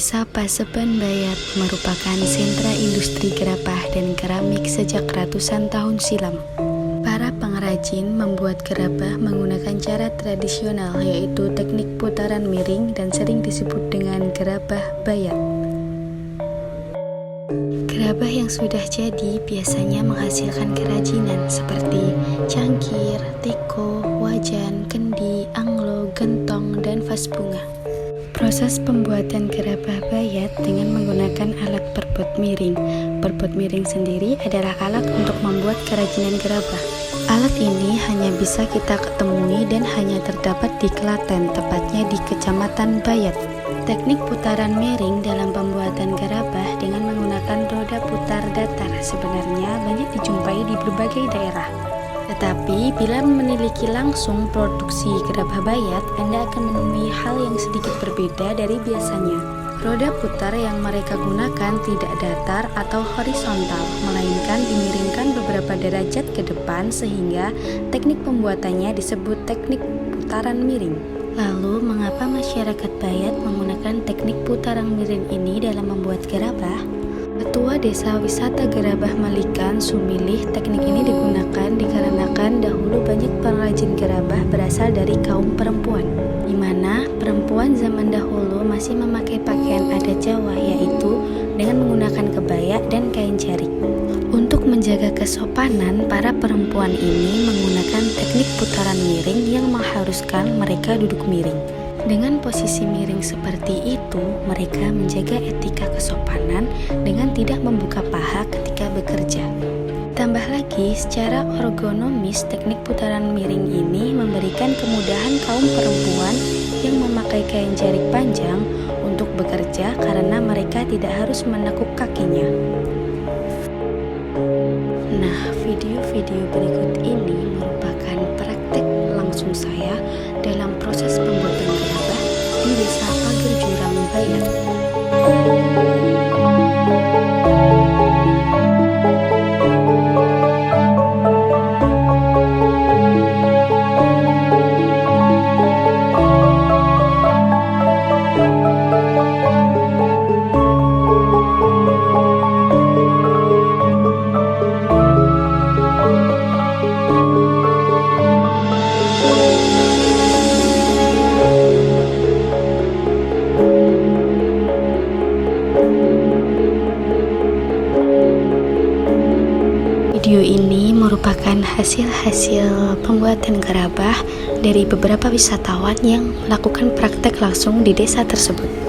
Desa Paseban Bayat merupakan sentra industri gerabah dan keramik sejak ratusan tahun silam. Para pengrajin membuat gerabah menggunakan cara tradisional, yaitu teknik putaran miring dan sering disebut dengan gerabah bayat. Gerabah yang sudah jadi biasanya menghasilkan kerajinan seperti cangkir, teko, wajan, kendi, anglo, gentong, dan vas bunga. Proses pembuatan gerabah bayat dengan menggunakan alat perbot miring. Perbot miring sendiri adalah alat untuk membuat kerajinan gerabah. Alat ini hanya bisa kita ketemui dan hanya terdapat di Klaten, tepatnya di Kecamatan Bayat. Teknik putaran miring dalam pembuatan gerabah dengan menggunakan roda putar datar sebenarnya banyak dijumpai di berbagai daerah. Tetapi bila meneliti langsung produksi gerabah bayat, Anda akan menemui hal yang sedikit berbeda dari biasanya. Roda putar yang mereka gunakan tidak datar atau horizontal, melainkan dimiringkan beberapa derajat ke depan sehingga teknik pembuatannya disebut teknik putaran miring. Lalu, mengapa masyarakat Bayat menggunakan teknik putaran miring ini dalam membuat gerabah? Ketua Desa Wisata Gerabah Malikan Sumilih, teknik ini digunakan dikarenakan dahulu banyak pengrajin gerabah berasal dari kaum perempuan, di mana perempuan zaman dahulu masih memakai pakaian adat Jawa, yaitu dengan menggunakan kebaya dan kain jarik. Untuk menjaga kesopanan, para perempuan ini menggunakan teknik putaran miring yang mengharuskan mereka duduk miring. Dengan posisi miring seperti itu, mereka menjaga etika kesopanan dengan tidak membuka paha ketika bekerja. Tambah lagi, secara ergonomis, teknik putaran miring ini memberikan kemudahan kaum perempuan yang memakai kain jarik panjang untuk bekerja karena mereka tidak harus menekuk kakinya. Nah, video-video berikut ini merupakan praktek langsung saya dalam proses pembuatan gerabah di Desa Pager Jurang Bayat. Video ini merupakan hasil pembuatan gerabah dari beberapa wisatawan yang melakukan praktek langsung di desa tersebut.